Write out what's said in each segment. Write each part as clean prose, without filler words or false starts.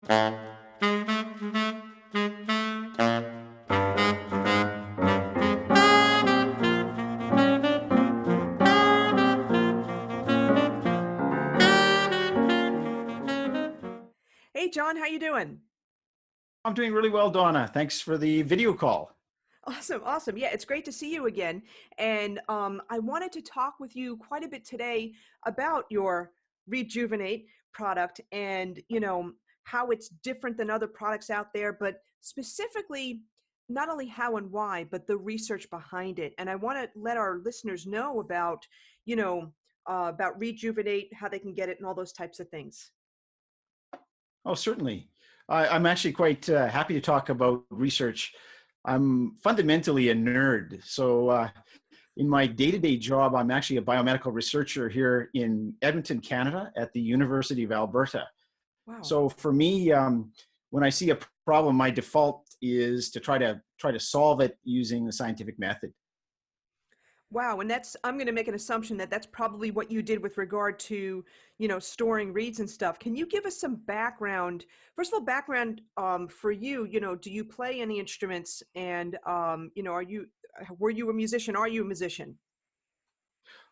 Hey John, how you doing? I'm doing really well, Donna. Thanks for the video call. Awesome, awesome. Yeah, it's great to see you again. And I wanted to talk with you quite a bit today about your ReedJuvinate product and, how it's different than other products out there, but specifically not only how and why, but the research behind it. And I want to let our listeners know about ReedJuvinate, how they can get it, and all those types of things. Oh, certainly. I'm actually quite happy to talk about research. I'm fundamentally a nerd. So, in my day-to-day job, I'm actually a biomedical researcher here in Edmonton, Canada, at the University of Alberta. Wow. So, for me, when I see a problem, my default is to try to solve it using the scientific method. Wow, and I'm going to make an assumption that that's probably what you did with regard to, storing reeds and stuff. Can you give us some background? First of all, background for you, do you play any instruments? And were you a musician? Are you a musician?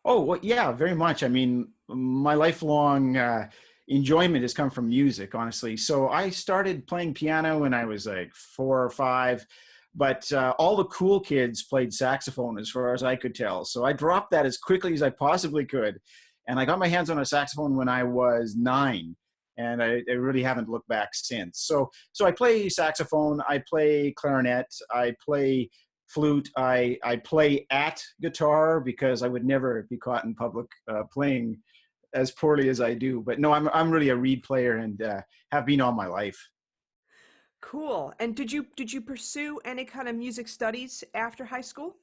Oh, well, yeah, very much. I mean, my lifelong enjoyment has come from music, honestly. So I started playing piano when I was like 4 or 5, but all the cool kids played saxophone as far as I could tell. So I dropped that as quickly as I possibly could. And I got my hands on a saxophone when I was 9. And I really haven't looked back since. So I play saxophone, I play clarinet, I play flute. I play at guitar because I would never be caught in public playing as poorly as I do. But no, I'm really a reed player and have been all my life. Cool. And did you pursue any kind of music studies after high school?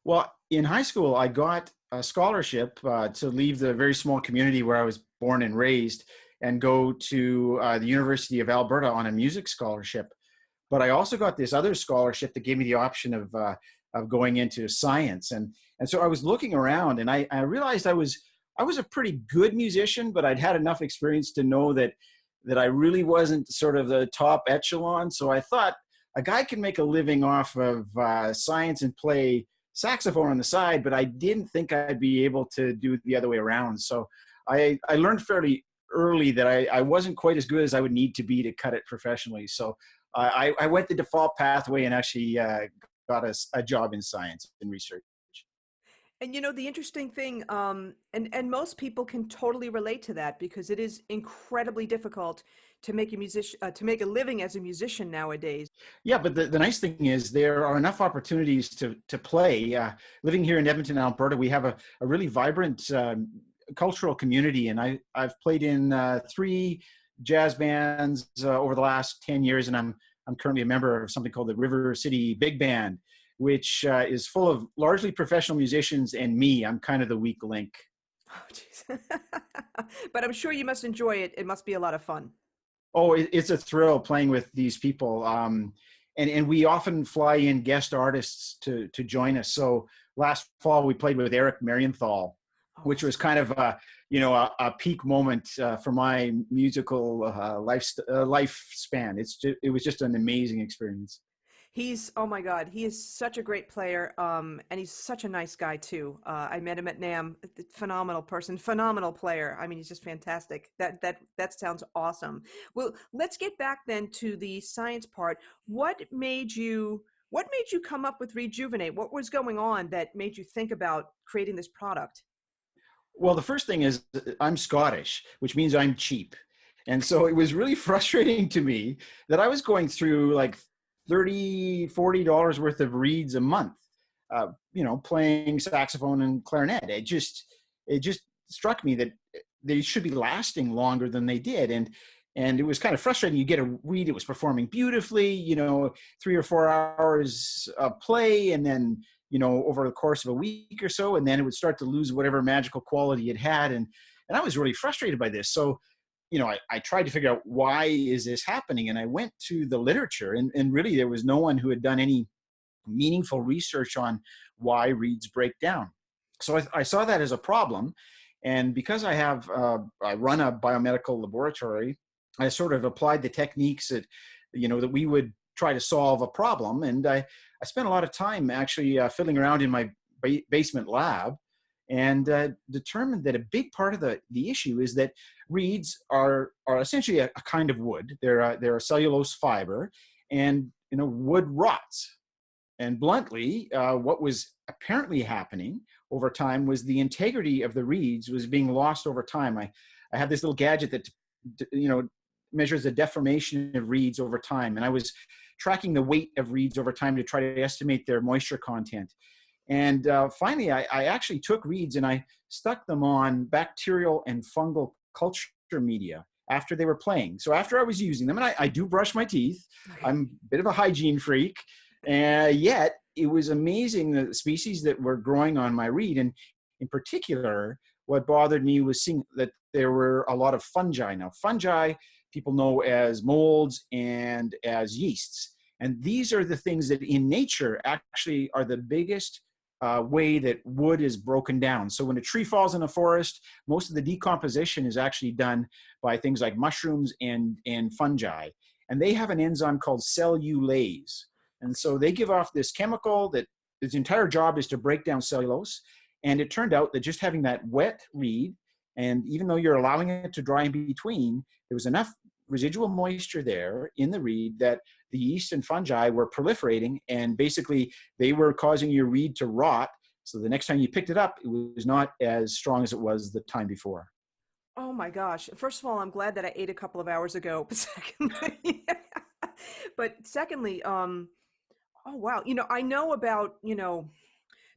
Well, in high school, I got a scholarship to leave the very small community where I was born and raised and go to the University of Alberta on a music scholarship. But I also got this other scholarship that gave me the option of going into science, and so I was looking around, and I realized I was a pretty good musician, but I'd had enough experience to know that I really wasn't sort of the top echelon. So I thought a guy can make a living off of science and play saxophone on the side, but I didn't think I'd be able to do it the other way around. So I learned fairly early that I wasn't quite as good as I would need to be to cut it professionally. So I went the default pathway and actually got a job in science and research. And the interesting thing, and most people can totally relate to that because it is incredibly difficult to make to make a living as a musician nowadays. Yeah, but the nice thing is there are enough opportunities to play. Living here in Edmonton, Alberta, we have a really vibrant cultural community, and I've played in 3 jazz bands over the last 10 years, and I'm currently a member of something called the River City Big Band, which is full of largely professional musicians and me. I'm kind of the weak link. Oh, jeez. But I'm sure you must enjoy it. It must be a lot of fun. Oh, it's a thrill playing with these people. And we often fly in guest artists to join us. So last fall we played with Eric Marienthal, Oh, which was kind of a peak moment for my musical lifespan. It was just an amazing experience. oh my God, he is such a great player. And he's such a nice guy too. I met him at NAMM. Phenomenal person, phenomenal player. I mean, he's just fantastic. That sounds awesome. Well, let's get back then to the science part. What made you come up with ReedJuvinate? What was going on that made you think about creating this product? Well, the first thing is I'm Scottish, which means I'm cheap. And so it was really frustrating to me that I was going through like 30, $40 worth of reeds a month, playing saxophone and clarinet. It just struck me that they should be lasting longer than they did. And it was kind of frustrating. You get a reed, it was performing beautifully, 3 or 4 hours of play, and then over the course of a week or so, and then it would start to lose whatever magical quality it had. And I was really frustrated by this. So, I tried to figure out why is this happening. And I went to the literature, and really there was no one who had done any meaningful research on why reeds break down. So I saw that as a problem. And because I run a biomedical laboratory, I sort of applied the techniques that, that we would try to solve a problem. And I spent a lot of time actually fiddling around in my basement lab, and determined that a big part of the issue is that reeds are essentially a kind of wood. They're a cellulose fiber, and wood rots. And bluntly, what was apparently happening over time was the integrity of the reeds was being lost over time. I have this little gadget that measures the deformation of reeds over time, and I was tracking the weight of reeds over time to try to estimate their moisture content. And finally, I actually took reeds and I stuck them on bacterial and fungal culture media after they were playing. So after I was using them, and I do brush my teeth, I'm a bit of a hygiene freak, yet it was amazing the species that were growing on my reed. And in particular, what bothered me was seeing that there were a lot of fungi. Now, fungi, people know as molds and as yeasts. And these are the things that in nature actually are the biggest way that wood is broken down. So when a tree falls in a forest, most of the decomposition is actually done by things like mushrooms and fungi. And they have an enzyme called cellulase. And so they give off this chemical that its entire job is to break down cellulose. And it turned out that just having that wet reed, and even though you're allowing it to dry in between, there was enough residual moisture there in the reed that the yeast and fungi were proliferating, and basically they were causing your reed to rot. So the next time you picked it up, it was not as strong as it was the time before. Oh my gosh. First of all, I'm glad that I ate a couple of hours ago. But secondly, oh wow. I know about,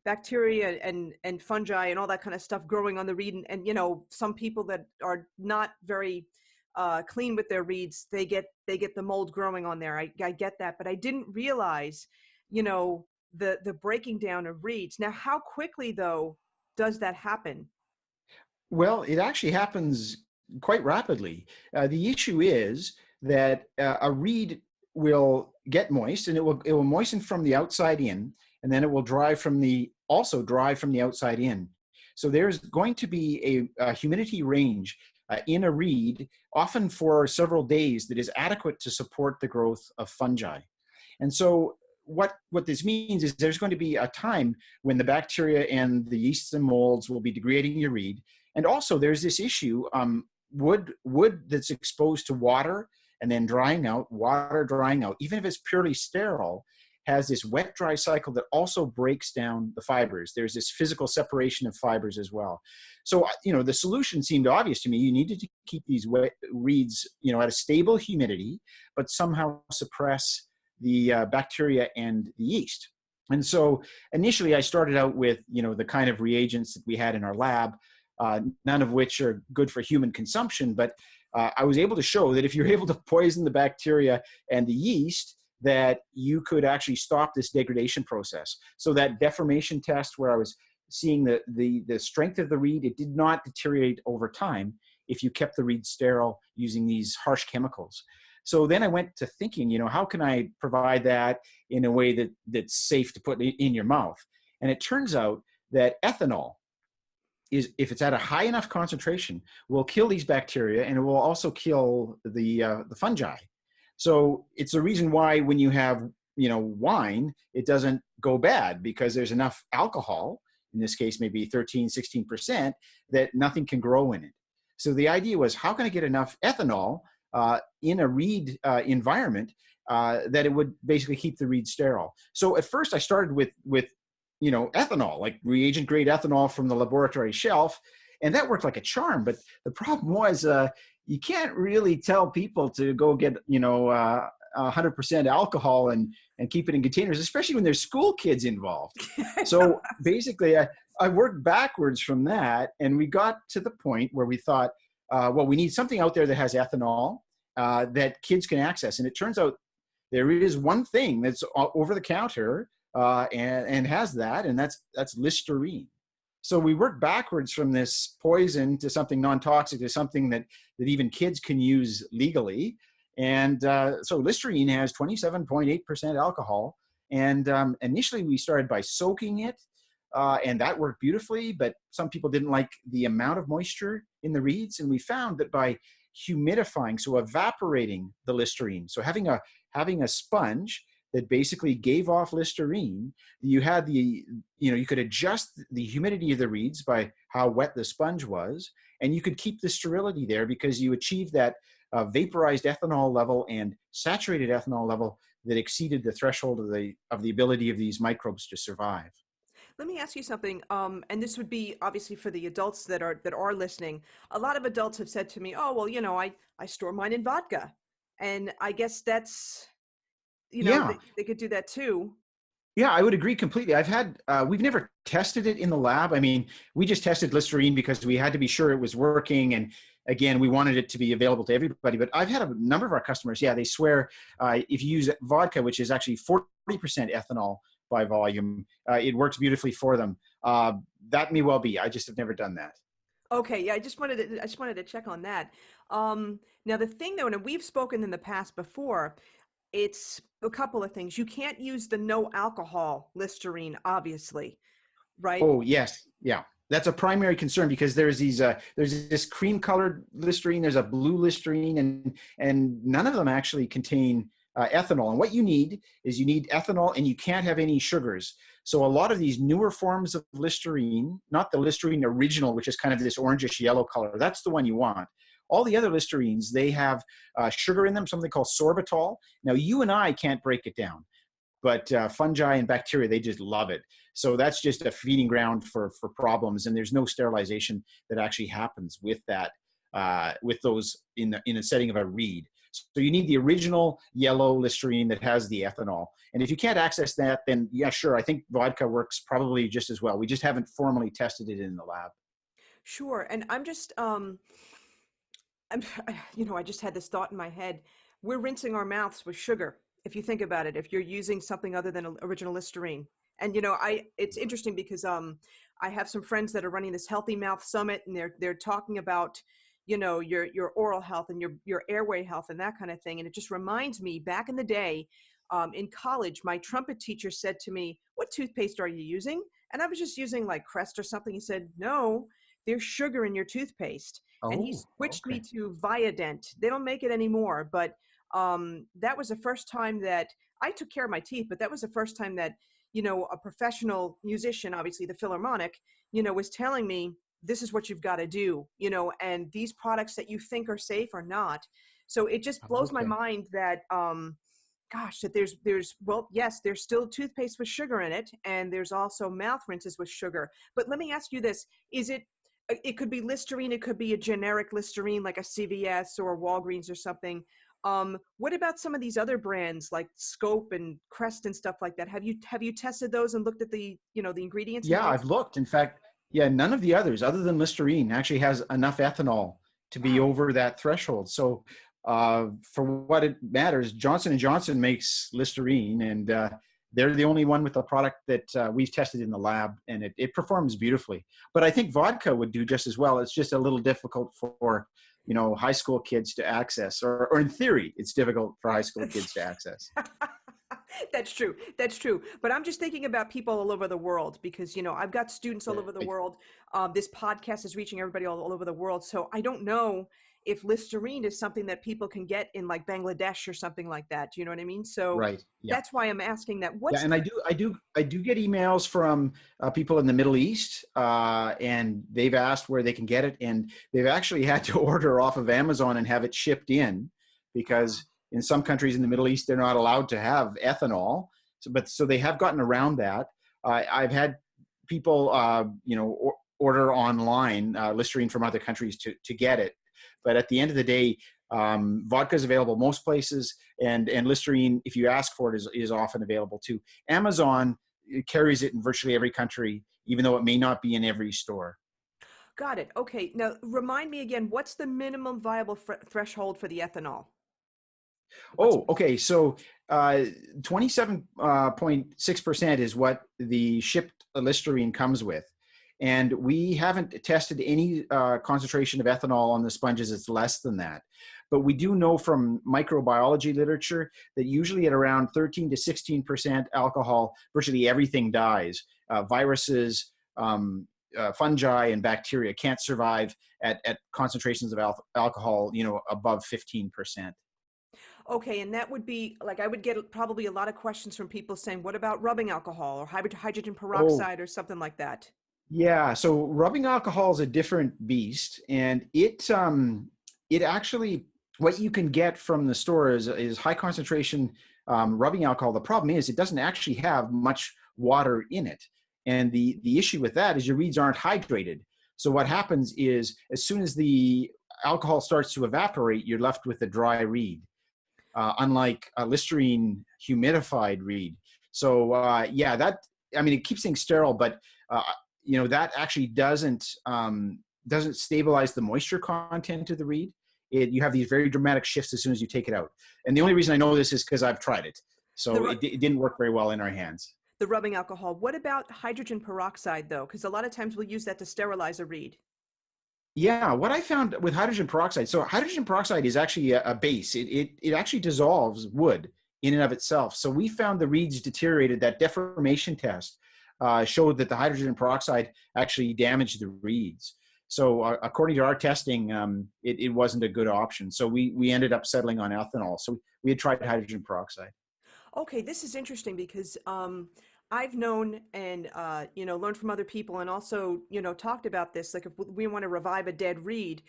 bacteria and fungi and all that kind of stuff growing on the reed, and some people that are not very clean with their reeds, they get the mold growing on there. I get that, but I didn't realize, the breaking down of reeds. Now, how quickly though does that happen? Well, it actually happens quite rapidly. The issue is that a reed will get moist, and it will moisten from the outside in, and then it will also dry from the outside in. So there's going to be a humidity range in a reed, often for several days, that is adequate to support the growth of fungi. And so what this means is there's going to be a time when the bacteria and the yeasts and molds will be degrading your reed. And also there's this issue, wood that's exposed to water and then drying out, water drying out, even if it's purely sterile, has this wet dry cycle that also breaks down the fibers. There's this physical separation of fibers as well. So, the solution seemed obvious to me. You needed to keep these wet reeds, at a stable humidity, but somehow suppress the bacteria and the yeast. And so initially I started out with, the kind of reagents that we had in our lab, none of which are good for human consumption, but I was able to show that if you're able to poison the bacteria and the yeast, that you could actually stop this degradation process. So that deformation test where I was seeing the strength of the reed, it did not deteriorate over time if you kept the reed sterile using these harsh chemicals. So then I went to thinking, how can I provide that in a way that's safe to put in your mouth? And it turns out that ethanol is, if it's at a high enough concentration, will kill these bacteria, and it will also kill the fungi. So it's the reason why when you have, wine, it doesn't go bad, because there's enough alcohol, in this case, maybe 13, 16%, that nothing can grow in it. So the idea was, how can I get enough ethanol in a reed environment that it would basically keep the reed sterile? So at first I started with ethanol, like reagent grade ethanol from the laboratory shelf. And that worked like a charm. But the problem was you can't really tell people to go get, 100% alcohol and keep it in containers, especially when there's school kids involved. So basically I worked backwards from that, and we got to the point where we thought, we need something out there that has ethanol that kids can access. And it turns out there is one thing that's over the counter and has that, and that's Listerine. So we work backwards from this poison to something non-toxic, to something that even kids can use legally. And so Listerine has 27.8% alcohol. And initially we started by soaking it, and that worked beautifully, but some people didn't like the amount of moisture in the reeds. And we found that by humidifying, so evaporating the Listerine. So having a sponge that basically gave off Listerine. You had you could adjust the humidity of the reeds by how wet the sponge was, and you could keep the sterility there because you achieved that vaporized ethanol level and saturated ethanol level that exceeded the threshold of the ability of these microbes to survive. Let me ask you something, and this would be obviously for the adults that are listening. A lot of adults have said to me, "Oh, well, I store mine in vodka," and I guess that's Yeah, they could do that too. yeah, I would agree completely. We've never tested it in the lab. I mean, we just tested Listerine because we had to be sure it was working. And again, we wanted it to be available to everybody. But I've had a number of our customers, yeah, they swear if you use vodka, which is actually 40% ethanol by volume, it works beautifully for them. That may well be. I just have never done that. Okay, yeah, I just wanted to check on that. Now the thing though, and we've spoken in the past before, it's a couple of things. You can't use the no alcohol Listerine, obviously, right? Oh yes, yeah. That's a primary concern because there's this cream colored Listerine, there's a blue Listerine, and none of them actually contain ethanol. And what you need is you need ethanol, and you can't have any sugars. So a lot of these newer forms of Listerine, not the Listerine original, which is kind of this orangish yellow color, that's the one you want. All the other Listerines, they have sugar in them, something called sorbitol. Now you and I can't break it down, but fungi and bacteria, they just love it. So that's just a feeding ground for problems, and there's no sterilization that actually happens with that, with those in a setting of a reed. So you need the original yellow Listerine that has the ethanol. And if you can't access that, then yeah, sure, I think vodka works probably just as well. We just haven't formally tested it in the lab. Sure. And I'm just I'm I just had this thought in my head. We're rinsing our mouths with sugar. If you think about it, if you're using something other than original Listerine. And it's interesting because I have some friends that are running this Healthy Mouth Summit, and they're talking about your oral health and your airway health and that kind of thing. And it just reminds me, back in the day, in college, my trumpet teacher said to me, "What toothpaste are you using?" And I was just using like Crest or something. He said, "No, there's sugar in your toothpaste." And he Oh, switched me okay. to Viadent. They don't make it anymore, but that was the first time that I took care of my teeth. But that was the first time that a professional musician, obviously the Philharmonic, was telling me, this is what you've got to do, and these products that you think are safe are not. So it just blows my Okay. mind that gosh, that there's well, yes, there's still toothpaste with sugar in it, and there's also mouth rinses with sugar. But let me ask you this: is it could be Listerine, it could be a generic Listerine like a CVS or Walgreens or something. What about some of these other brands like Scope and Crest and stuff like that? Have you tested those and looked at the ingredients Yeah, involved? I've looked. In fact, yeah, none of the others, other than Listerine, actually has enough ethanol to be Wow. over that threshold. So, for what it matters, Johnson and Johnson makes Listerine, and they're the only one with a product that we've tested in the lab, and it performs beautifully. But I think vodka would do just as well. It's just a little difficult for high school kids to access, or in theory, it's difficult for high school kids to access. That's true. That's true. But I'm just thinking about people all over the world because, I've got students all over the Right. world. This podcast is reaching everybody all over the world. So I don't know if Listerine is something that people can get in like Bangladesh or something like that. Do you know what I mean? So Right. Yeah. that's why I'm asking that. Yeah, What's and the I do get emails from people in the Middle East, and they've asked where they can get it, and they've actually had to order off of Amazon and have it shipped in, because in some countries in the Middle East they're not allowed to have ethanol. So they have gotten around that. I've had people, order online Listerine from other countries to get it, but at the end of the day, vodka is available most places, and Listerine, if you ask for it, is often available too. Amazon carries it in virtually every country, even though it may not be in every store. got it? Okay. Now remind me again, what's the minimum viable threshold for the ethanol? What's Oh, okay. So 27.6% is what the shipped Listerine comes with. And we haven't tested any concentration of ethanol on the sponges. It's less than that. But we do know from microbiology literature that usually at around 13 to 16% alcohol, virtually everything dies. Viruses, fungi and bacteria can't survive at concentrations of alcohol, above 15%. Okay, and that would be like I would get probably a lot of questions from people saying, "What about rubbing alcohol or hydrogen Oh, peroxide or something like that?" yeah. So rubbing alcohol is a different beast, and it actually, what you can get from the store is high concentration rubbing alcohol. The problem is it doesn't actually have much water in it, and the issue with that is your reeds aren't hydrated. So what happens is as soon as the alcohol starts to evaporate, you're left with a dry reed, unlike a Listerine humidified reed. So yeah, that, I mean, it keeps things sterile, but uh, that actually doesn't stabilize the moisture content of the reed. You have these very dramatic shifts as soon as you take it out. And the only reason I know this is because I've tried it. The So ru- it didn't work very well in our hands. the rubbing alcohol. What about hydrogen peroxide though? Because a lot of times we'll use that to sterilize a reed. Yeah, what I found with hydrogen peroxide, so hydrogen peroxide is actually a base. It actually dissolves wood in and of itself. So we found the reeds deteriorated. That deformation test showed that the hydrogen peroxide actually damaged the reeds. So according to our testing, it wasn't a good option. So we ended up settling on ethanol. So we had tried hydrogen peroxide. Okay, this is interesting because I've known and learned from other people, and also talked about this. Like if we want to revive a dead reed,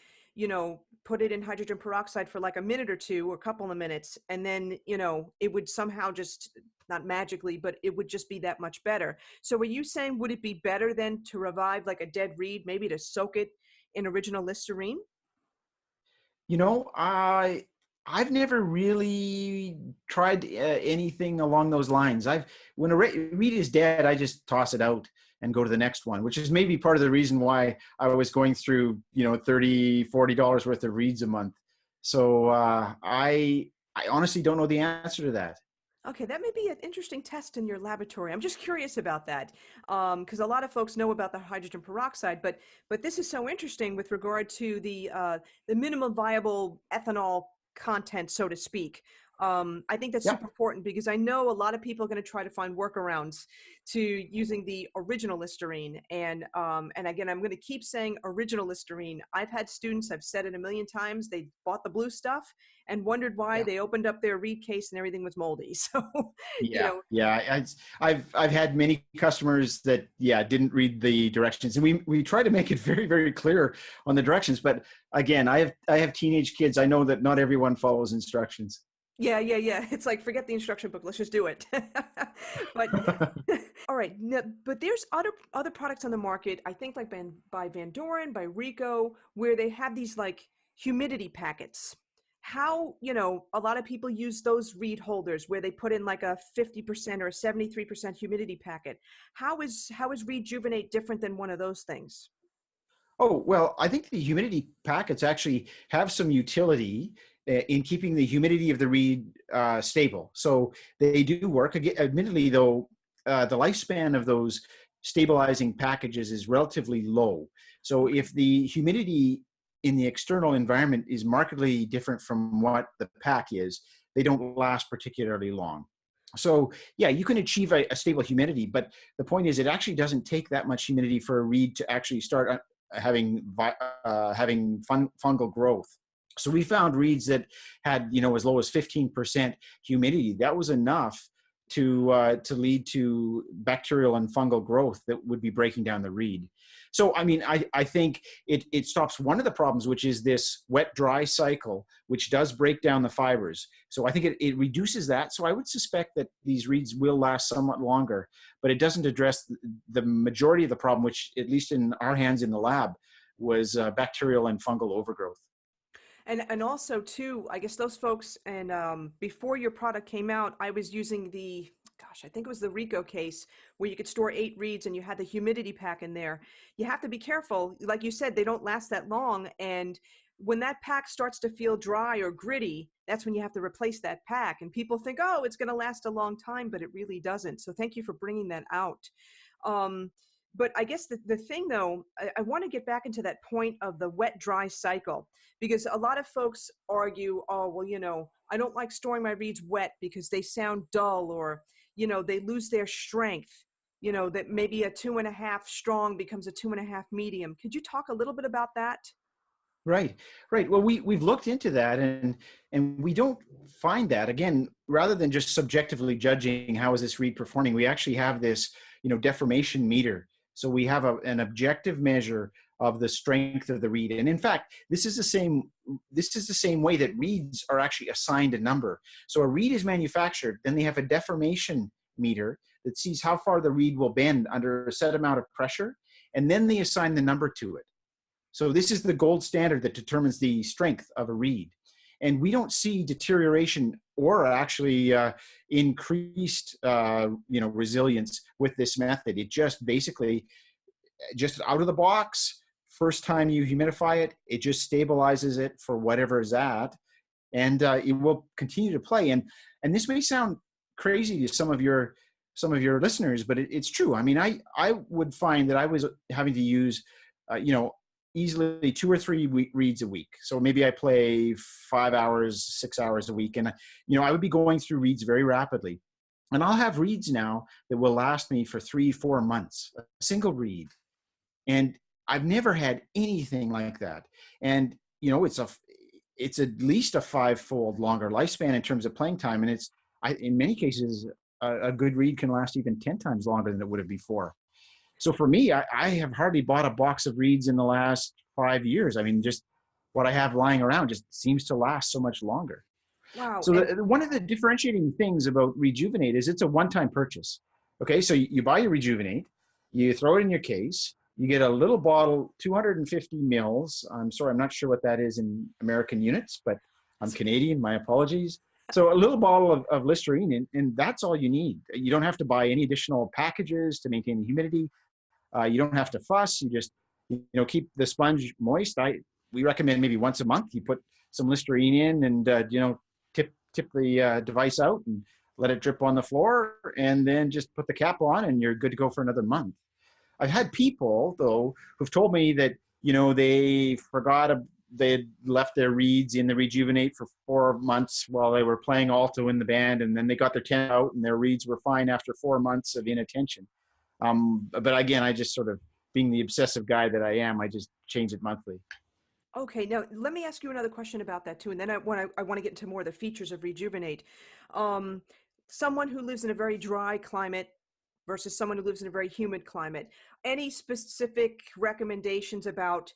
put it in hydrogen peroxide for like a minute or two, or a couple of minutes, and then it would somehow just not magically, but it would just be that much better. So, are you saying would it be better then to revive like a dead reed, maybe to soak it in original Listerine? You know, I've never really tried anything along those lines. When a reed is dead, I just toss it out and go to the next one, which is maybe part of the reason why I was going through, $30-$40 worth of reeds a month. So I honestly don't know the answer to that. Okay, that may be an interesting test in your laboratory. I'm just curious about that, because a lot of folks know about the hydrogen peroxide, but this is so interesting with regard to the minimum viable ethanol content, so to speak. I think that's Yeah. super important because I know a lot of people are going to try to find workarounds to using the original Listerine, and again, I'm going to keep saying original Listerine. I've had students, I've said it a million times, they bought the blue stuff and wondered why Yeah. they opened up their reed case and everything was moldy. So, you Yeah, know, yeah. I've had many customers that, yeah, didn't read the directions, and we try to make it very, very clear on the directions. But again, I have teenage kids. I know that not everyone follows instructions. yeah, yeah, yeah. It's like forget the instruction book. Let's just do it. But all right, but there's other products on the market. I think like by Van Doren, by Rico, where they have these like humidity packets. How a lot of people use those reed holders where they put in like a 50% or a 73% humidity packet. How is ReedJuvinate different than one of those things? Oh, well, I think the humidity packets actually have some utility in keeping the humidity of the reed stable. So they do work. Admittedly, though, the lifespan of those stabilizing packages is relatively low. So Okay. if the humidity in the external environment is markedly different from what the pack is, they don't last particularly long. So yeah, you can achieve a stable humidity, but the point is it actually doesn't take that much humidity for a reed to actually start having fungal growth. So we found reeds that had as low as 15% humidity. That was enough to lead to bacterial and fungal growth that would be breaking down the reed. So I mean, I think it stops one of the problems, which is this wet dry cycle, which does break down the fibers. So I think it reduces that. So I would suspect that these reeds will last somewhat longer, but it doesn't address the majority of the problem, which at least in our hands in the lab was bacterial and fungal overgrowth. And also too, I guess those folks and before your product came out, I was using I think it was the Rico case where you could store 8 reeds and you had the humidity pack in there. You have to be careful. Like you said, they don't last that long. And when that pack starts to feel dry or gritty, that's when you have to replace that pack. And people think, oh, it's going to last a long time, but it really doesn't. So thank you for bringing that out. Um, but I guess the thing though, I want to get back into that point of the wet dry cycle because a lot of folks argue, oh, well, I don't like storing my reeds wet because they sound dull or, they lose their strength. you know, that maybe a 2.5 strong becomes a 2.5 medium. Could you talk a little bit about that? Right, right. Well, we've looked into that, and we don't find that. Again, rather than just subjectively judging how is this reed performing, we actually have this, deformation meter. So we have an objective measure of the strength of the reed. And in fact, this is the same way that reeds are actually assigned a number. So a reed is manufactured, then they have a deformation meter that sees how far the reed will bend under a set amount of pressure, and then they assign the number to it. So this is the gold standard that determines the strength of a reed. And we don't see deterioration or actually increased, resilience with this method. It just basically, just out of the box, first time you humidify it, it just stabilizes it for whatever is at, and it will continue to play. And this may sound crazy to some of your listeners, but it's true. I mean, I would find that I was having to use, easily 2 or 3 reads a week. So maybe I play 5 hours, 6 hours a week. And, I would be going through reads very rapidly. And I'll have reads now that will last me for 3-4 months, a single read. And I've never had anything like that. And, it's at least a 5-fold longer lifespan in terms of playing time. And in many cases, a good read can last even 10 times longer than it would have before. So for me, I have hardly bought a box of reeds in the last 5 years. I mean, just what I have lying around just seems to last so much longer. Wow. So And one of the differentiating things about ReedJuvinate is it's a one-time purchase. Okay, so you buy your ReedJuvinate, you throw it in your case, you get a little bottle, 250 mils. I'm sorry, I'm not sure what that is in American units, but I'm Canadian, my apologies. So a little bottle of Listerine, and that's all you need. You don't have to buy any additional packages to maintain the humidity. You don't have to fuss. You just, keep the sponge moist. We recommend maybe once a month you put some Listerine in, and tip the device out and let it drip on the floor, and then just put the cap on, and you're good to go for another month. I've had people though who've told me that they had left their reeds in the ReedJuvinate for 4 months while they were playing alto in the band, and then they got their tent out and their reeds were fine after 4 months of inattention. But again, I just sort of, being the obsessive guy that I am, I just change it monthly. okay, now let me ask you another question about that too, and then I want to get into more of the features of ReedJuvinate. Um, Someone who lives in a very dry climate versus someone who lives in a very humid climate. Any specific recommendations about,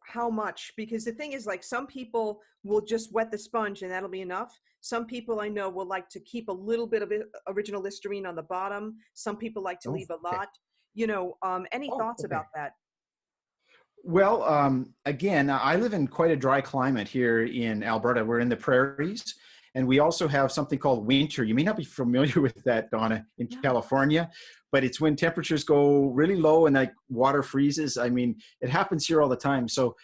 how much? Because the thing is, like, some people will just wet the sponge and that'll be enough. Some people I know will like to keep a little bit of original Listerine on the bottom. Some people like to Oh, leave a okay. lot. Any Oh, thoughts okay. about that? Well, again, I live in quite a dry climate here in Alberta. We're in the prairies, and we also have something called winter. You may not be familiar with that, Donna, in No. California, but it's when temperatures go really low and like water freezes. I mean, it happens here all the time. So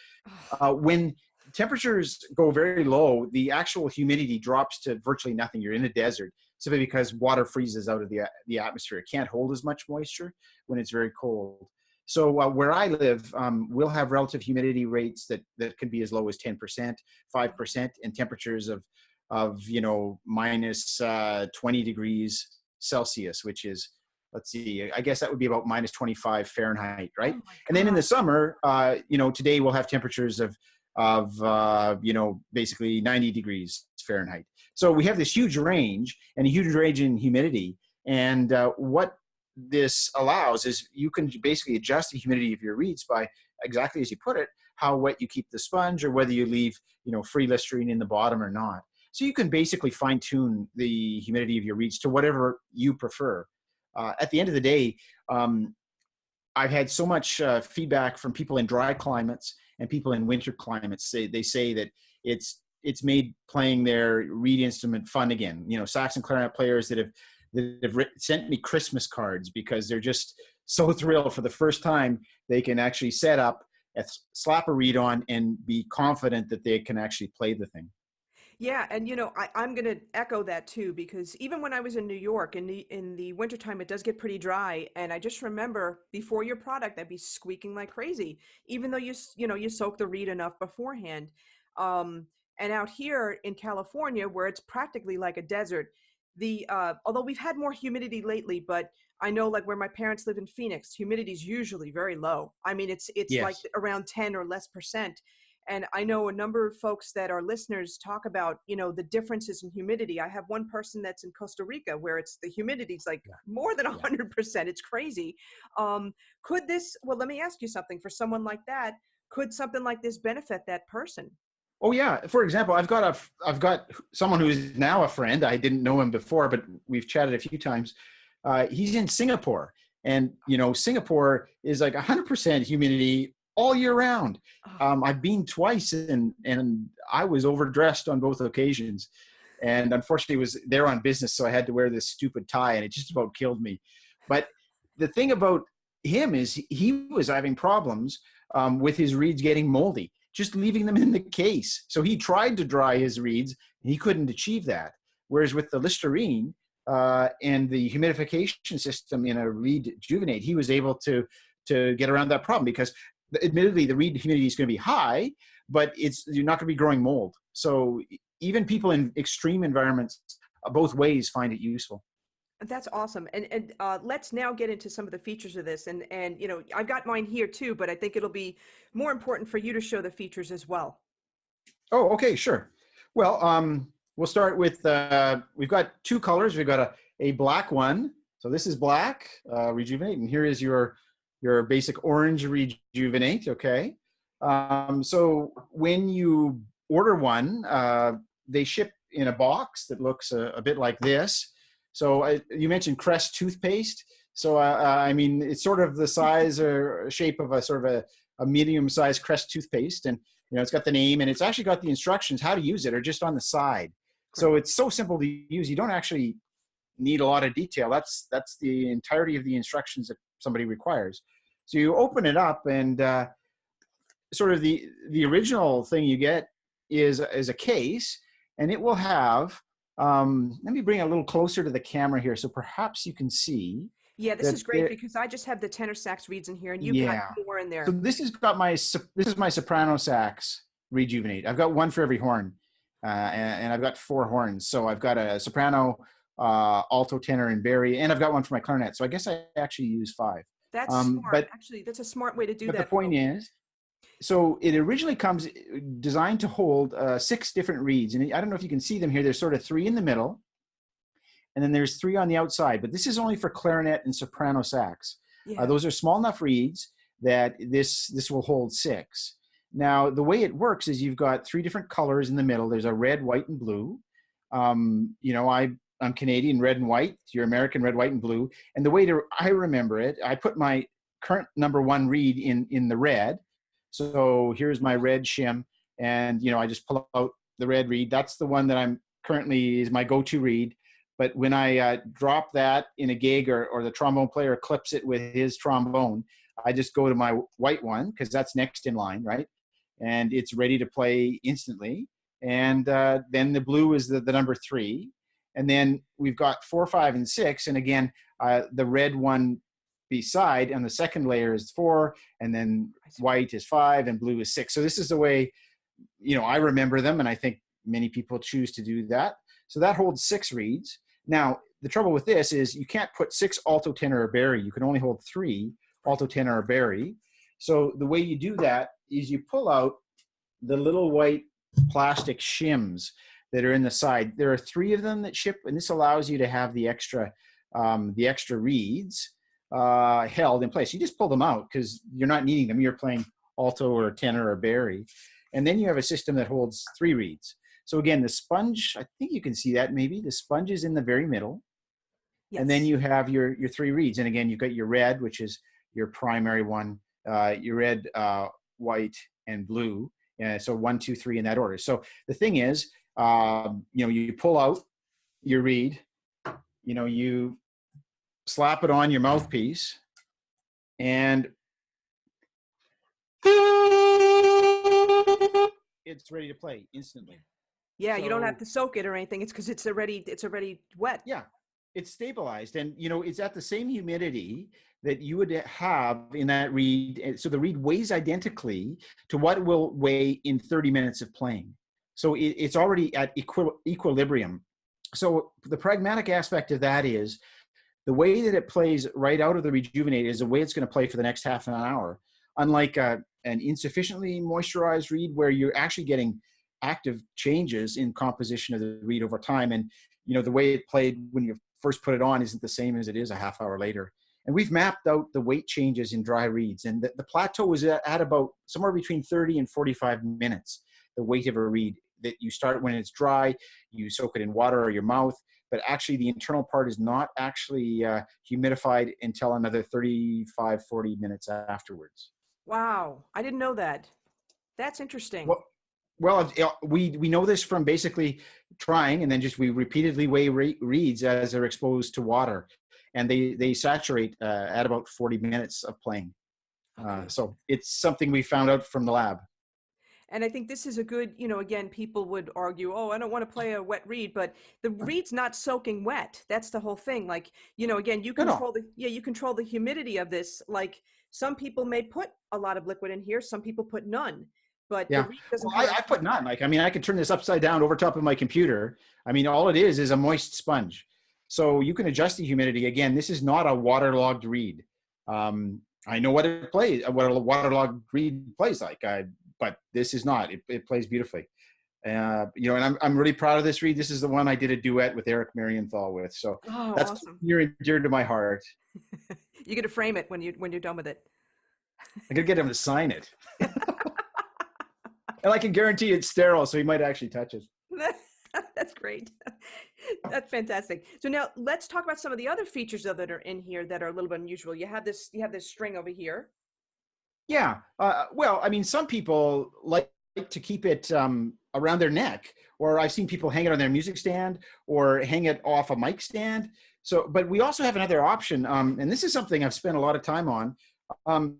when temperatures go very low, the actual humidity drops to virtually nothing. You're in a desert simply because water freezes out of the atmosphere. It can't hold as much moisture when it's very cold. So where I live, we'll have relative humidity rates that can be as low as 10%, 5%, and temperatures of minus 20 degrees Celsius, which is, let's see, I guess that would be about minus 25 Fahrenheit, right? Oh my And then in God. the summer, today we'll have temperatures of basically 90 degrees Fahrenheit. So we have this huge range and a huge range in humidity. And what this allows is you can basically adjust the humidity of your reeds by exactly as you put it, how wet you keep the sponge, or whether you leave free Listerine in the bottom or not. So you can basically fine tune the humidity of your reeds to whatever you prefer. At the end of the day, I've had so much feedback from people in dry climates and people in winter climates. They say that it's made playing their reed instrument fun again. Sax and clarinet players that have sent me Christmas cards because they're just so thrilled for the first time they can actually set up, slap a reed on, and be confident that they can actually play the thing. Yeah, and I'm going to echo that too, because even when I was in New York in the wintertime, it does get pretty dry, and I just remember before your product, I'd be squeaking like crazy, even though you soak the reed enough beforehand. And out here in California, where it's practically like a desert, the although we've had more humidity lately, but I know like where my parents live in Phoenix, humidity is usually very low. I mean, it's like Yes. around 10 or less percent. And I know a number of folks that are listeners talk about, you know, the differences in humidity. I have one person that's in Costa Rica where it's the humidity's like Yeah. more than Yeah. 100%. It's crazy. Could this, well, let me ask you something. For someone like that, could something like this benefit that person? Oh yeah. For example, I've got someone who's now a friend. I didn't know him before, but we've chatted a few times. He's in Singapore, and Singapore is like 100% humidity all year round. Oh, I've been twice, and I was overdressed on both occasions, and unfortunately was there on business, so I had to wear this stupid tie, and it just about killed me. But the thing about him is he was having problems with his reeds getting moldy, just leaving them in the case. So he tried to dry his reeds, and he couldn't achieve that. Whereas with the Listerine and the humidification system in a ReedJuvinate, he was able to get around that problem because, admittedly, the reed humidity is going to be high, but you're not going to be growing mold. So even people in extreme environments, both ways, find it useful. that's awesome. And let's now get into some of the features of this. And you know, I've got mine here too, but I think it'll be more important for you to show the features as well. Oh, okay, sure. Well, we'll start with, we've got two colors. We've got a black one. So this is black, ReedJuvinate, and here is your basic orange ReedJuvinate, okay? So when you order one, they ship in a box that looks a bit like this. So you mentioned Crest toothpaste. So I mean, it's sort of the size or shape of a sort of a medium-sized Crest toothpaste, and it's got the name, and it's actually got the instructions how to use it, or just on the side. Great. So it's so simple to use. You don't actually need a lot of detail. That's the entirety of the instructions that somebody requires. So you open it up, and sort of the original thing you get is a case, and it will have. Let me bring it a little closer to the camera here, so perhaps you can see Yeah, this that is great there. because I just have the tenor sax reeds in here, and you've got Yeah. more in So there. this is my soprano sax ReedJuvinate. I've got one for every horn, and I've got 4 horns. So I've got a soprano, alto, tenor, and bari, and I've got one for my clarinet. So I guess I actually use 5. That's smart. But Actually, that's a smart way to do the that, point folks. is, so it originally comes designed to hold 6 different reeds, and I don't know if you can see them here. There's sort of 3 in the middle, and then there's 3 on the outside. But this is only for clarinet and soprano sax. Yeah. Those are small enough reeds that this will hold 6. Now, the way it works is you've got 3 different colors in the middle. There's a red, white, and blue. I'm Canadian, red and white. You're American, red, white, and blue. And the way I remember it, I put my current number 1 reed in the red. So here's my red shim, and I just pull out the red reed. That's the one that I'm currently is my go-to reed. But when I drop that in a gig, or the trombone player clips it with his trombone, I just go to my white one because that's next in line, right? And it's ready to play instantly. And then the blue is the number 3. And then we've got 4, 5, and 6. And again, the red one beside on the second layer is 4, and then white is 5, and blue is 6. So this is the way, I remember them, and I think many people choose to do that. So that holds 6 reeds. Now, the trouble with this is you can't put 6 alto, tenor, or bari. You can only hold 3 alto, tenor, or bari. So the way you do that is you pull out the little white plastic shims that are in the side. There are 3 of them that ship, and this allows you to have the extra reeds held in place. You just pull them out because you're not needing them. You're playing alto or tenor or bari. And then you have a system that holds 3 reeds. So again, the sponge, I think you can see that maybe. The sponge is in the very middle. Yes. And then you have your 3 reeds. And again, you've got your red, which is your primary one, your red, white, and blue. So 1, 2, 3 in that order. So the thing is, you pull out your reed, you slap it on your mouthpiece, and it's ready to play instantly. Yeah, you don't have to soak it or anything. It's because it's already wet. Yeah, it's stabilized, and it's at the same humidity that you would have in that reed. So the reed weighs identically to what it will weigh in 30 minutes of playing. So it's already at equilibrium. So the pragmatic aspect of that is the way that it plays right out of the ReedJuvinate is the way it's going to play for the next half an hour. Unlike an insufficiently moisturized reed, where you're actually getting active changes in composition of the reed over time, and the way it played when you first put it on isn't the same as it is a half hour later. And we've mapped out the weight changes in dry reeds, and the plateau is at about somewhere between 30 and 45 minutes. The weight of a reed that you start when it's dry, you soak it in water or your mouth, but actually the internal part is not actually humidified until another 35, 40 minutes afterwards. Wow, I didn't know that. That's interesting. Well, we know this from basically trying, and then just we repeatedly weigh reeds as they're exposed to water, and they saturate at about 40 minutes of playing. Okay. So it's something we found out from the lab. And I think this is a good, again, people would argue, oh, I don't want to play a wet reed, but the reed's not soaking wet. That's the whole thing. Like, again, you No, no. control you control the humidity of this. Like some people may put a lot of liquid in here, some people put none, but the Yeah. reed doesn't Well, have I put none. Like, I mean, I could turn this upside down over top of my computer. I mean, all it is a moist sponge. So you can adjust the humidity. Again, this is not a waterlogged reed. I know what it plays, what a waterlogged reed plays like, but this is not. It plays beautifully. And I'm really proud of this reed. This is the one I did a duet with Eric Marienthal with. So Oh, that's awesome. near and dear to my heart. You get to frame it when you're done with it. I gotta get him to sign it. And I can guarantee it's sterile, so he might actually touch it. That's great. That's fantastic. So now let's talk about some of the other features that are in here that are a little bit unusual. You have this string over here. Yeah. Well, I mean, some people like to keep it around their neck, or I've seen people hang it on their music stand or hang it off a mic stand. So, but we also have another option, and this is something I've spent a lot of time on.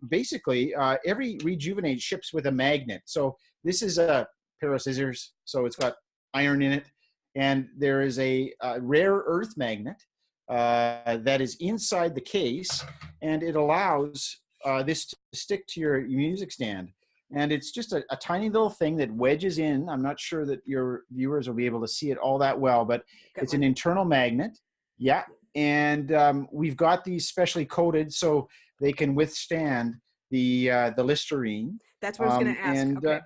Basically, every ReedJuvinate ships with a magnet. So this is a pair of scissors. So it's got iron in it, and there is a rare earth magnet that is inside the case, and it allows this to stick to your music stand. And it's just a tiny little thing that wedges in. I'm not sure that your viewers will be able to see it all that well, but it's an internal magnet. Yeah. And we've got these specially coated so they can withstand the Listerine. That's what I was going to ask. Okay.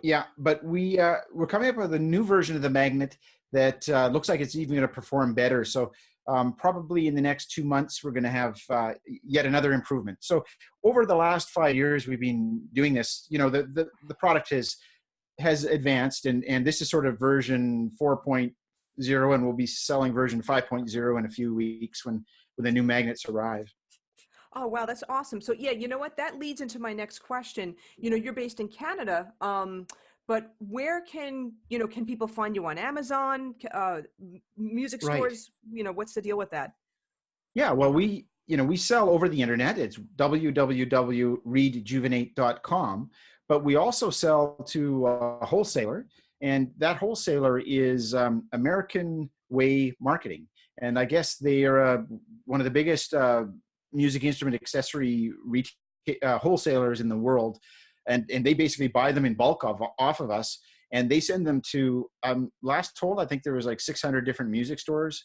Yeah, but we're coming up with a new version of the magnet that looks like it's even going to perform better. So probably in the next 2 months, we're going to have yet another improvement. So over the last 5 years, we've been doing this. The product has advanced, and this is sort of version 4.0, and we'll be selling version 5.0 in a few weeks when the new magnets arrive. Oh, wow, that's awesome. So yeah, you know what? That leads into my next question. You're based in Canada, but where can people find you on Amazon, music Right. stores? What's the deal with that? Yeah, well, we sell over the internet. It's www.reedjuvinate.com, but we also sell to a wholesaler, and that wholesaler is American Way Marketing, and I guess they are one of the biggest music instrument accessory wholesalers in the world, and they basically buy them in bulk off of us, and they send them to. Last told, I think there was like 600 different music stores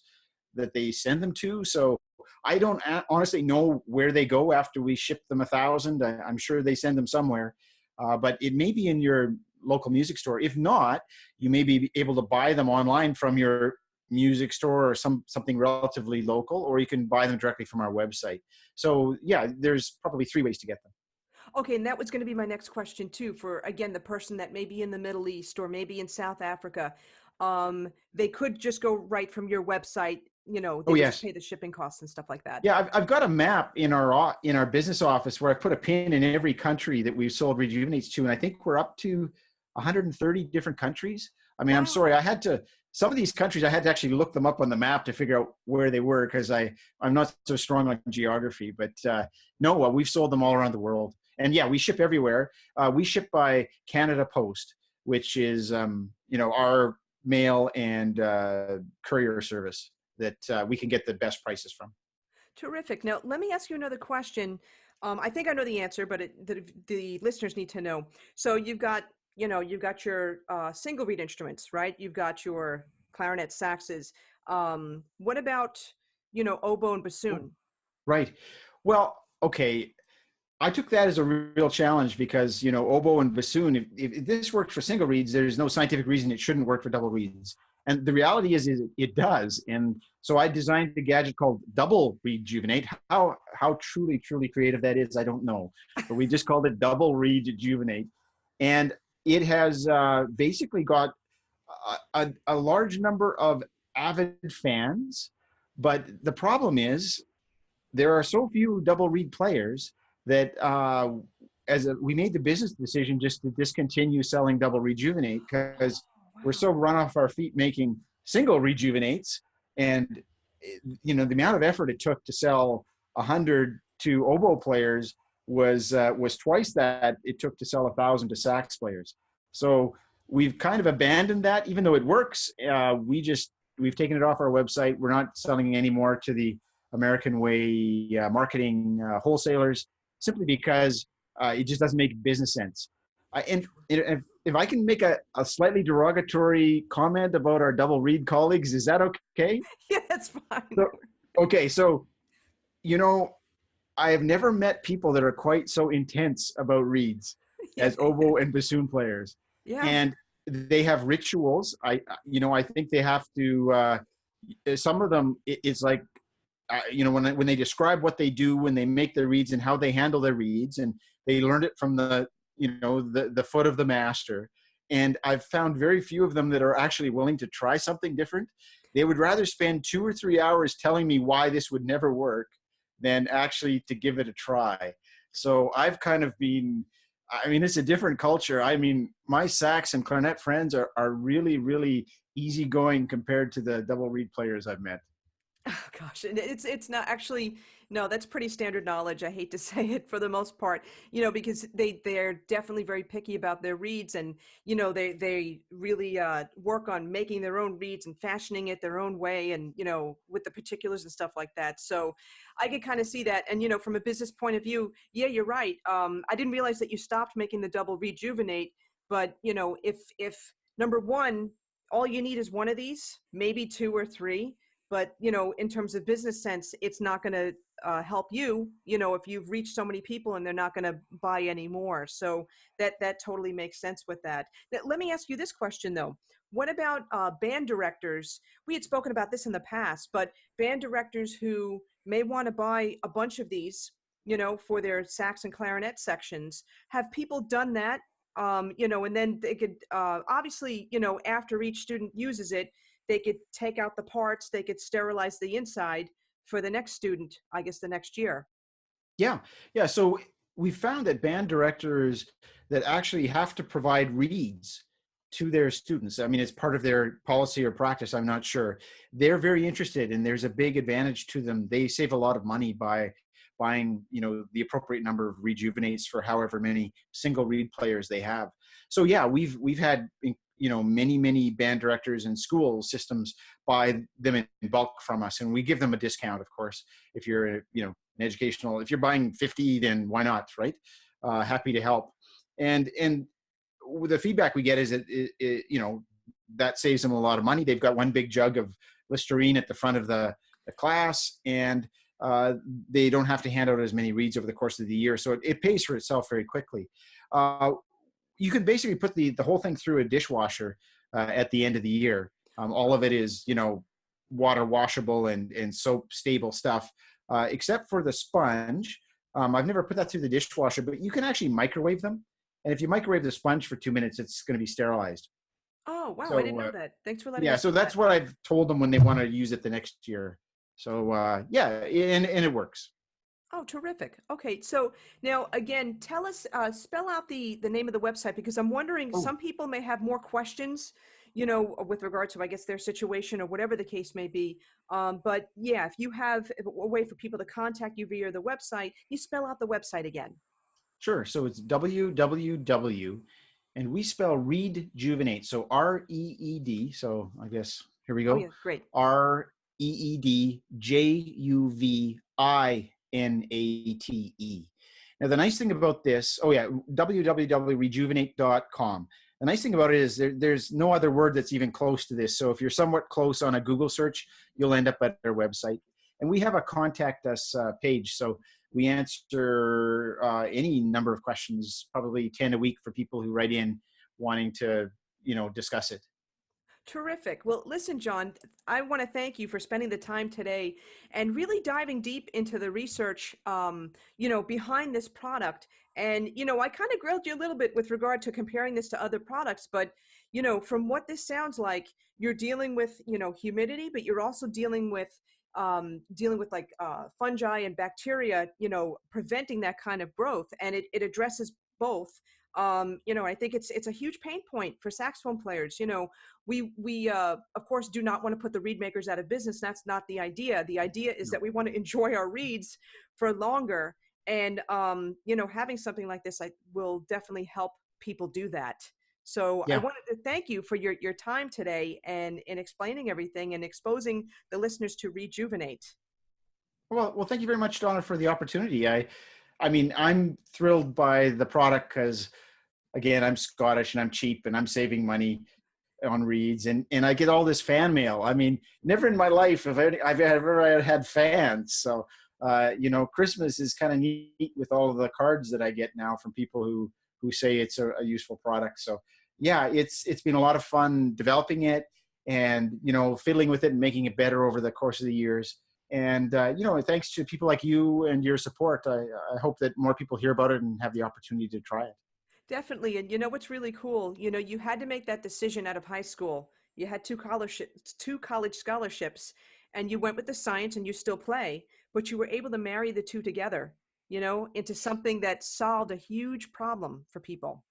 that they send them to. So I don't honestly know where they go after we ship them 1,000. I'm sure they send them somewhere, but it may be in your local music store. If not, you may be able to buy them online from your music store or something relatively local, or you can buy them directly from our website. So yeah, there's probably 3 ways to get them. Okay, and that was going to be my next question too, for again, the person that may be in the Middle East or maybe in South Africa. They could just go right from your website, they Oh would just yes. pay the shipping costs and stuff like that. Yeah, I've got a map in our business office where I put a pin in every country that we've sold ReedJuvinates to, and I think we're up to 130 different countries. I mean, I'm sorry, Wow. some of these countries I had to actually look them up on the map to figure out where they were, because I'm not so strong on geography. But no, we've sold them all around the world, and yeah, we ship everywhere. We ship by Canada Post, which is our mail and courier service that we can get the best prices from. Terrific. Now, let me ask you another question. I think I know the answer, but the listeners need to know. So you've got your single reed instruments, right? You've got your clarinet, saxes. What about, oboe and Oh, bassoon? right. Well, okay. I took that as a real challenge because, oboe and bassoon, if this works for single reeds, there's no scientific reason it shouldn't work for double reeds. And the reality is it does. And so I designed a gadget called Double ReedJuvinate. How truly, truly creative that is, I don't know. But we just called it Double ReedJuvinate. And it has basically got a large number of avid fans. But the problem is there are so few double reed players that we made the business decision just to discontinue selling double rejuvenate because we're so Wow. run off our feet making single rejuvenates, and the amount of effort it took to sell 100 to oboe players was twice that it took to sell 1,000 to sax players. So we've kind of abandoned that, even though it works. We've taken it off our website. We're not selling anymore to the American way marketing wholesalers, simply because it just doesn't make business sense. And if I can make a slightly derogatory comment about our double reed colleagues, is that okay? Yeah, that's fine. So, okay, so you know, I have never met people that are quite so intense about reeds Yeah. as oboe and bassoon players, Yeah. and they have rituals. I think they have to. Some of them, it's like when they describe what they do when they make their reeds and how they handle their reeds, and they learned it from the foot of the master. And I've found very few of them that are actually willing to try something different. They would rather spend 2 or 3 hours telling me why this would never work than actually to give it a try. So I've kind of been, I mean, it's a different culture. I mean, my sax and clarinet friends are really, really easygoing compared to the double reed players I've met. Oh gosh, and it's not actually, no, that's pretty standard knowledge. I hate to say it for the most part, because they're definitely very picky about their reeds, and they really work on making their own reeds and fashioning it their own way, and with the particulars and stuff like that. So I could kind of see that, and from a business point of view, yeah, you're right. I didn't realize that you stopped making the double rejuvenate, but if number one, all you need is one of these, maybe two or three, but in terms of business sense, it's not going to help you, if you've reached so many people and they're not going to buy any more. So that totally makes sense with that. Now, let me ask you this question though. What about band directors? We had spoken about this in the past, but band directors who may want to buy a bunch of these, for their sax and clarinet sections, have people done that? And then they could obviously, after each student uses it, they could take out the parts, they could sterilize the inside for the next student, I guess the next year. Yeah, yeah. So we found that band directors that actually have to provide reads to their students. I mean, it's part of their policy or practice. I'm not sure. They're very interested, and there's a big advantage to them. They save a lot of money by buying, the appropriate number of rejuvenates for however many single reed players they have. So yeah, we've had many band directors and school systems buy them in bulk from us, and we give them a discount, of course, if you're an educational. If you're buying 50, then why not, right? Happy to help. And the feedback we get is that that saves them a lot of money. They've got one big jug of Listerine at the front of the class, and they don't have to hand out as many reads over the course of the year. So it pays for itself very quickly. You can basically put the whole thing through a dishwasher at the end of the year. All of it is, water washable and soap stable stuff, except for the sponge. I've never put that through the dishwasher, but you can actually microwave them. And if you microwave the sponge for 2 minutes, it's going to be sterilized. Oh, wow, I didn't So know that. Thanks for letting yeah, us so know that. that's what I've told them when they want to use it the next year. So yeah, and it works. Oh, terrific. Okay, so now again, tell us, spell out the name of the website, because I'm wondering, Oh, some people may have more questions, with regard to, I guess, their situation or whatever the case may be. But yeah, if you have a way for people to contact you via the website, you spell out the website again. sure. So it's www, and we spell ReedJuvinate. So REED. So I guess here we Oh go. yeah, great. ReedJuvinate. Now the nice thing about this, oh yeah, www.rejuvenate.com. the nice thing about it is there's no other word that's even close to this. So if you're somewhat close on a Google search, you'll end up at our website. And we have a contact us page. So we answer any number of questions, probably 10 a week for people who write in wanting to, discuss it. Terrific. Well, listen, John, I want to thank you for spending the time today and really diving deep into the research, behind this product. And, I kind of grilled you a little bit with regard to comparing this to other products, but, from what this sounds like, you're dealing with, humidity, but you're also dealing with like fungi and bacteria, preventing that kind of growth. And it addresses both. I think it's a huge pain point for saxophone players. We of course do not want to put the reed makers out of business. That's not the idea. The idea is that we want to enjoy our reeds for longer. And having something like this will definitely help people do that. So I Yeah. wanted to thank you for your time today and in explaining everything and exposing the listeners to ReedJuvinate. Well, thank you very much, Donna, for the opportunity. I mean, I'm thrilled by the product because, again, I'm Scottish and I'm cheap and I'm saving money on reeds, and I get all this fan mail. I mean, never in my life I've ever had fans. So, Christmas is kind of neat with all of the cards that I get now from people who say it's a useful product. So, yeah, it's been a lot of fun developing it and fiddling with it and making it better over the course of the years. And thanks to people like you and your support, I hope that more people hear about it and have the opportunity to try it. Definitely. And what's really cool, you had to make that decision out of high school. You had two college scholarships, and you went with the science and you still play, but you were able to marry the two together, into something that solved a huge problem for people.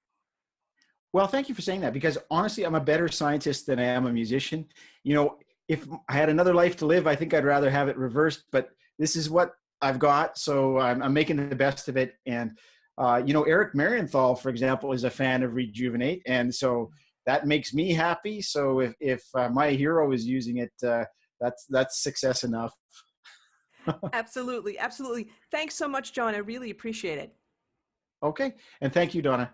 Well, thank you for saying that because honestly, I'm a better scientist than I am a musician. If I had another life to live, I think I'd rather have it reversed, but this is what I've got. So I'm making the best of it. And, Eric Marienthal, for example, is a fan of ReedJuvinate. And so that makes me happy. So if my hero is using it, that's success enough. Absolutely. Absolutely. Thanks so much, John. I really appreciate it. Okay. And thank you, Donna.